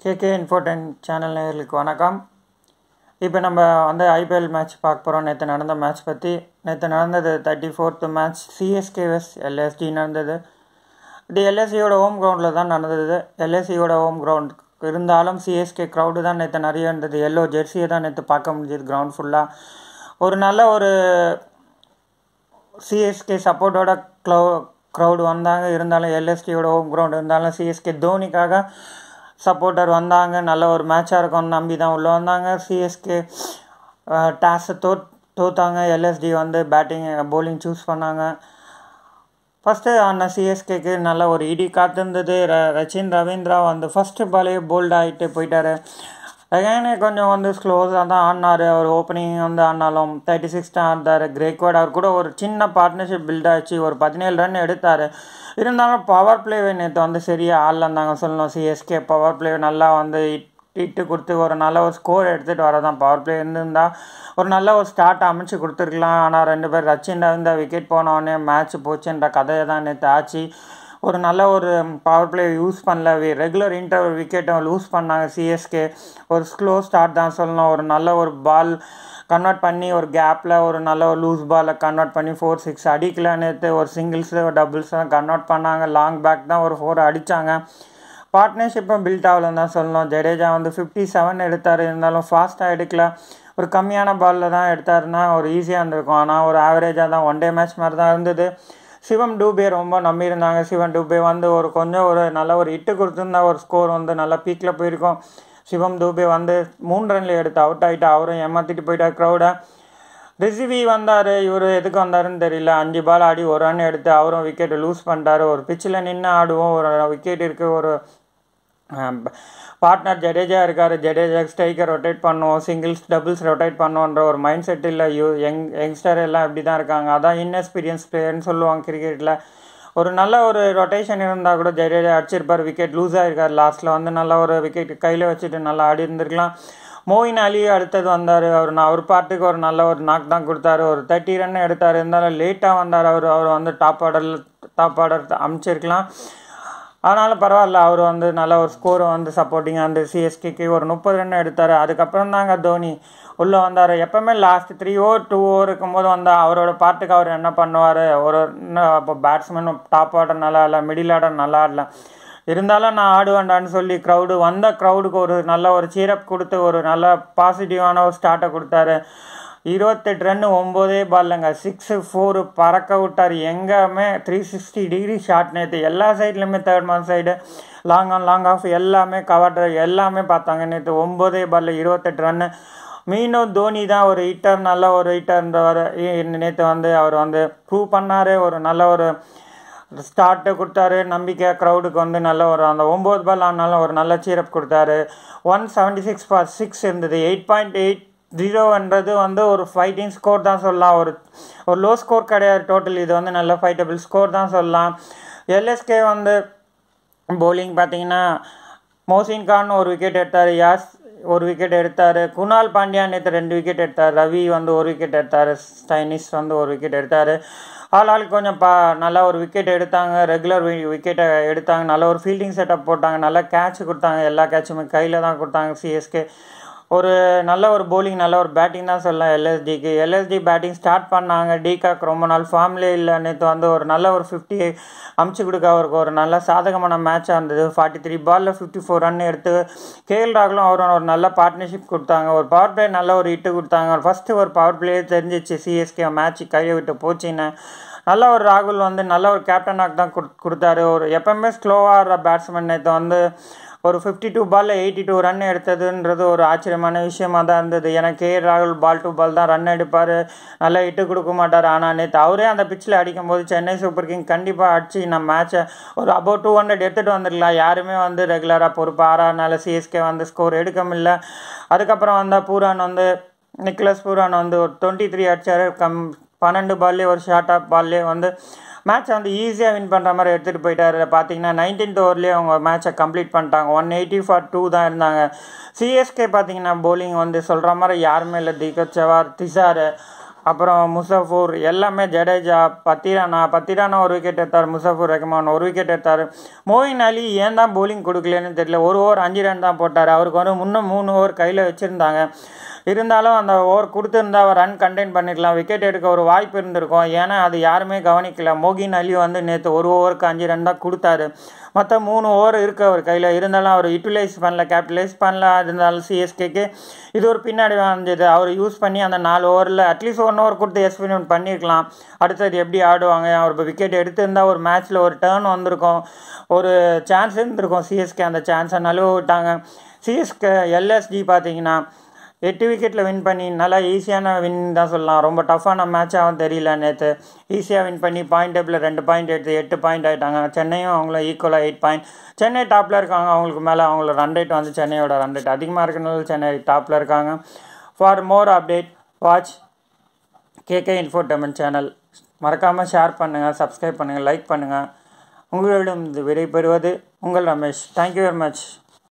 KK இன்ஃபோடென் channel நேயர்களுக்கு வணக்கம். இப்போ நம்ம ஐபிஎல் மேட்ச் பார்க்க போகிறோம். நேற்று நடந்த மேட்ச் பற்றி. நேற்று நடந்தது 34th மேட்ச் சிஎஸ்கே வெஸ் எல்எஸ்டி நடந்தது. இது எல்எஸ்சியோட ஹோம் கிரவுண்டில் தான் நடந்தது. எல்எஸ்சியோட ஹோம் கிரவுண்ட் இருந்தாலும் சிஎஸ்கே க்ரௌடு தான் நேற்று நிறைய இருந்தது. எல்லோ ஜெர்சியை தான் நேற்று பார்க்க முடிஞ்சது கிரவுண்ட் ஃபுல்லாக. ஒரு நல்ல ஒரு சிஎஸ்கே சப்போர்ட்டோட க்ரௌடு வந்தாங்க. இருந்தாலும் எல்எஸ்டியோட ஹோம் கிரவுண்ட் இருந்தாலும் சிஎஸ்கே தோனிக்காக சப்போர்ட்டர் வந்தாங்க. நல்ல ஒரு மேட்சாக இருக்கும்னு நம்பி தான் உள்ளே வந்தாங்க. சிஎஸ்கே டாஸை தோத்தாங்க. எல்எஸ்டி பேட்டிங் பவுலிங் சூஸ் பண்ணாங்க. ஃபஸ்ட்டு அந்த சிஎஸ்கேக்கு நல்ல ஒரு இடி காத்திருந்தது. ரச்சின் ரவீந்திரா ஃபஸ்ட்டு பாலே போல்ட் ஆகிட்டு போயிட்டார். அகைனே கொஞ்சம் ஸ்லோஸாக தான் ஆடினார். அவர் ஓப்பனிங் ஆடினாலும் 36 தான் ஆடினார். கிரேக்வாட் அவர் கூட ஒரு சின்ன பார்ட்னர்ஷிப் பில்ட் ஆச்சு. ஒரு 17 ரன் எடுத்தார். இருந்தாலும் பவர் பிளேவை நேற்று சரியாக ஆடலந்தாங்க சொல்லணும். சிஎஸ்கே பவர் பிளே நல்லா இட்டு கொடுத்து ஒரு நல்ல ஒரு ஸ்கோர் எடுத்துகிட்டு வரதான். பவர் பிளே இருந்திருந்தால் ஒரு நல்ல ஒரு ஸ்டார்ட் அமைச்சு கொடுத்துருக்கலாம். ஆனால் 2 பேர் ரச்சின் ரவீந்திரா விக்கெட் போனோடனே மேட்ச் போச்சுன்ற கதையை தான் நேற்று ஆச்சு. ஒரு நல்ல ஒரு பவர் பிளே யூஸ் பண்ணல. ரெகுலர் இன்டர்வல் விக்கெட்டை லூஸ் பண்ணாங்க சிஎஸ்கே. ஒரு ஸ்லோ ஸ்டார்ட் தான் சொல்லணும். ஒரு நல்ல ஒரு பால் கன்வெர்ட் பண்ணி ஒரு கேப்பில் ஒரு நல்ல ஒரு லூஸ் பாலை கன்வெர்ட் பண்ணி 4-6 அடிக்கல. நேற்று ஒரு சிங்கிள்ஸு ஒரு டபுள்ஸ் தான் கன்வெர்ட் பண்ணாங்க. லாங் பேக் தான் ஒரு 4 அடித்தாங்க. பார்ட்னர்ஷிப்பும் பில்ட் ஆகலன்னு தான் சொல்லணும். ஜடேஜா 57 எடுத்தார். இருந்தாலும் ஃபாஸ்ட்டாக எடுக்கல. ஒரு கம்மியான பாலில் தான் எடுத்தாருன்னா ஒரு ஈஸியாக இருந்திருக்கும். ஆனால் ஒரு ஆவரேஜாக தான் ஒன் டே மேட்ச் மாதிரி தான் இருந்தது. சிவம் டூபே ரொம்ப நம்பியிருந்தாங்க. சிவம் டூபே ஒரு நல்ல ஒரு இட்டு கொடுத்துருந்தா ஒரு ஸ்கோர் நல்லா பீக்கில் போயிருக்கும். சிவம் டூபே 3 ரன்னில் எடுத்து அவுட் ஆகிட்டு அவரும் ஏமாற்றிட்டு போயிட்டார் க்ரௌடை. ரிசிவி வந்தார். இவர் எதுக்கு வந்தாருன்னு தெரியல. 5 பால் ஆடி 1 ரன் எடுத்து அவரும் விக்கெட்டை லூஸ் பண்ணிட்டார். ஒரு பிச்சில் நின்று ஆடுவோம். ஒரு விக்கெட் இருக்குது. ஒரு பார்ட்னர் ஜடேஜா இருக்கார். ஜடேஜா ஸ்ட்ரைக்கர் ரொட்டேட் பண்ணுவோம். சிங்கிள்ஸ் டபுள்ஸ் ரொட்டேட் பண்ணுவோன்ற ஒரு மைண்ட் செட் இல்லை. யங்ஸ்டர் எல்லாம் இப்படி தான் இருக்காங்க. அதான் இன்எக்ஸ்பீரியன்ஸ் பிளேயர்னு சொல்லுவாங்க கிரிக்கெட்டில். ஒரு நல்ல ஒரு ரொட்டேஷன் இருந்தால் கூட ஜடேஜா அடிச்சிருப்பார். விக்கெட் லூஸ் ஆகிருக்கார். லாஸ்ட்டில் நல்ல ஒரு விக்கெட் கையில் வச்சுட்டு நல்லா ஆடி இருந்திருக்கலாம். மோயின் அலி அடுத்தது வந்தார். அவர் பார்ட்டுக்கு ஒரு நல்ல ஒரு நாக் தான் கொடுத்தாரு. ஒரு 30 ரன் எடுத்தார். இருந்தாலும் லேட்டாக வந்தார். அவர் டாப் ஆர்டர் அமைச்சிருக்கலாம். ஆனாலும் பரவாயில்ல. அவர் நல்ல ஒரு ஸ்கோரை சப்போர்ட்டிங் சிஎஸ்கேக்கு ஒரு 30 ரன் எடுத்தார். அதுக்கப்புறம் தாங்க தோனி உள்ளே வந்தார். எப்போவுமே லாஸ்ட் 3 ஓவர் 2 ஓவர் இருக்கும்போது அவரோட பார்ட்டுக்கு அவர் என்ன பண்ணுவார். அப்போ பேட்ஸ்மேன் டாப் ஆர்டர் நல்லா இல்லை, மிடில் ஆர்டர் நல்லா ஆடல. இருந்தாலும் நான் ஆடுவேண்டான்னு சொல்லி க்ரௌடுக்கு ஒரு நல்ல ஒரு சீரப் கொடுத்து ஒரு நல்ல பாசிட்டிவான ஒரு ஸ்டார்ட்டை கொடுத்தாரு. 28 ரன் 9 பால்லைங்க 6-4 பறக்க விட்டார். எங்கேயுமே 360 டிகிரி ஷாட். நேற்று எல்லா சைட்லையுமே third man side long on long off எல்லாமே கவர் எல்லாமே பார்த்தாங்க. நேற்று 9 பாலில் 28 ரன்னு. மீண்டும் தோனி தான் ஒரு ஹிட்டர், நல்ல ஒரு ஹிட்டர்ன்றவர். நேற்று அவர் ப்ரூவ் பண்ணார். ஒரு நல்ல ஒரு ஸ்டார்ட்டை கொடுத்தாரு. நம்பிக்கை க்ரௌடுக்கு நல்ல ஒரு 9 பால் ஆனாலும் ஒரு நல்ல சீரப் கொடுத்தாரு. 176 for 6 இருந்தது. 8.80ன்றது ஒரு ஃபைட்டிங் ஸ்கோர் தான் சொல்லலாம். ஒரு லோ ஸ்கோர் கிடையாது டோட்டல். இது நல்ல ஃபைட்டபிள் ஸ்கோர் தான் சொல்லலாம். எல்எஸ்கே பவுலிங் பார்த்தீங்கன்னா மோசின் கான் ஒரு விக்கெட் எடுத்தார். யாஸ் ஒரு விக்கெட் எடுத்தார். குணால் பாண்டியா நேற்று 2 விக்கெட் எடுத்தார். ரவி 1 விக்கெட் எடுத்தார். ஸ்டைனிஸ் 1 விக்கெட் எடுத்தார். ஆளுக்கு கொஞ்சம் நல்லா ஒரு விக்கெட் எடுத்தாங்க. ரெகுலர் விக்கெட்டை எடுத்தாங்க. நல்ல ஒரு ஃபீல்டிங் செட்டப் போட்டாங்க. நல்லா கேட்ச் கொடுத்தாங்க. எல்லா கேட்சுமே கையில் தான் கொடுத்தாங்க சிஎஸ்கே. ஒரு நல்ல ஒரு பவுலிங், நல்ல ஒரு பேட்டிங் தான் சொல்லலாம் எல்எஸ்டிக்கு. எல்எஸ்டி பேட்டிங் ஸ்டார்ட் பண்ணாங்க. டிகாக் ரொம்ப நாள் ஃபார்ம்லே இல்லை. நேற்று ஒரு நல்ல ஒரு 50 அமுச்சு கொடுக்க அவருக்கு ஒரு நல்ல சாதகமான மேட்சாக இருந்தது. 43 பாலில் 54 ரன் எடுத்து கேஎல் ராகுலும் அவரும் ஒரு நல்ல பார்ட்னர்ஷிப் கொடுத்தாங்க. ஒரு பவர் பிளே நல்ல ஒரு ஹிட்டு கொடுத்தாங்க. ஃபஸ்ட்டு ஒரு பவர் பிளே தெரிஞ்சிச்சு சிஎஸ்கே மேட்ச் கையை விட்டு போச்சுன்னு. நல்ல ஒரு ராகுல் நல்ல ஒரு கேப்டனாக தான் கொடுத்தாரு. ஒரு எப்போவுமே ஸ்லோவாக ஆடுற பேட்ஸ்மேன் நேற்று ஒரு 52 பாலில் 82 ரன் எடுத்ததுன்றது ஒரு ஆச்சரியமான விஷயமாக தான் இருந்தது. ஏன்னா கேஎல் ராகுல் பால் டு பால் தான் ரன் எடுப்பார். நல்லா இட்டு கொடுக்க மாட்டார். ஆனால் நேற்று அவரே அந்த பிச்சில் அடிக்கும்போது சென்னை சூப்பர் கிங் கண்டிப்பாக அடிச்சு நம்ம மேட்சை ஒரு அபவுட் 200 எடுத்துகிட்டு வந்துடலாம். யாருமே ரெகுலராக பொறுப்பு ஆறானால சிஎஸ்கே ஸ்கோர் எடுக்க முடியல. அதுக்கப்புறம் பூரான் நிக்கலஸ் பூரான் ஒரு 23 அடித்தார். 12 பால்லே ஒரு ஷார்ட் ஆஃப் பால்லே மேட்சை ஈஸியாக வின் பண்ணுற மாதிரி எடுத்துகிட்டு போயிட்டார். பார்த்தீங்கன்னா 19th ஓவர்லேயே அவங்க மேட்சை கம்ப்ளீட் பண்ணிட்டாங்க. 180 for 2 தான் இருந்தாங்க. சிஎஸ்கே பார்த்தீங்கன்னா பவுலிங் சொல்கிற மாதிரி யாருமே இல்லை. தீபக் சவார், திசார் அப்புறம் முசஃபூர் எல்லாமே ஜடேஜா, பத்திரானா ஒரு விக்கெட் எடுத்தார், முசஃபூர் ரஹ்மான் ஒரு விக்கெட் எடுத்தார். மோயின் அலி ஏன் தான் bowling கொடுக்கலன்னு தெரியல. ஒரு ஓவர் 5 ரன் தான் போட்டார். அவருக்கு வந்து முன்னும் 3 ஓவர் கையில் வச்சுருந்தாங்க. இருந்தாலும் அந்த ஓவர் கொடுத்துருந்தா அவர் ரன் கண்டெயின் பண்ணிக்கலாம், விக்கெட் எடுக்க ஒரு வாய்ப்பு இருந்திருக்கும். ஏன்னா அது யாருமே கவனிக்கல. மோகின் அலி வந்து நேற்று ஒரு ஓவருக்கு 5 ரன் தான் கொடுத்தாரு. மற்ற 3 ஓவர் இருக்குது அவர் கையில். இருந்தாலும் அவர் கேபிட்டலைஸ் பண்ணல. இருந்தாலும் சிஎஸ்கேக்கு இது ஒரு பின்னாடி வந்தது. அவர் யூஸ் பண்ணி அந்த 4 ஓவரில் அட்லீஸ்ட் 1 ஓவர் கொடுத்து எக்ஸ்பெரிமெண்ட் பண்ணியிருக்கலாம். அடுத்தது எப்படி ஆடுவாங்க, அவர் விக்கெட் எடுத்திருந்தால் ஒரு மேட்ச்சில் ஒரு டேர்ன் வந்திருக்கும், ஒரு சான்ஸ் இருந்திருக்கும் சிஎஸ்கே. அந்த சான்ஸை நழுவ விட்டாங்க. சிஎஸ்கே எல்எஸ்ஜி பார்த்தீங்கன்னா 8 விக்கெட்டில் வின் பண்ணி நல்லா ஈஸியான வின் தான் சொல்லலாம். ரொம்ப டஃப்பான மேட்சாகவும் தெரியல. நேற்று ஈஸியாக வின் பண்ணி பாயிண்ட் டேபிளில் 2 பாயிண்ட் எடுத்து 8 பாயிண்ட் ஆகிட்டாங்க. சென்னையும் அவங்கள ஈக்குவலாக 8 பாயிண்ட். சென்னை டாப்பில் இருக்காங்க. அவங்களுக்கு மேலே அவங்கள ரன் ரேட் வந்து சென்னையோட ரன் ரேட் அதிகமாக இருக்கிறனால சென்னை டாப்பில் இருக்காங்க. For more update watch KK infotainment channel. மறக்காமல் ஷேர் பண்ணுங்கள், சப்ஸ்கிரைப் பண்ணுங்கள், லைக் பண்ணுங்கள். உங்களிடம் விடைபெறுவது உங்கள் ரமேஷ். Thank you very much.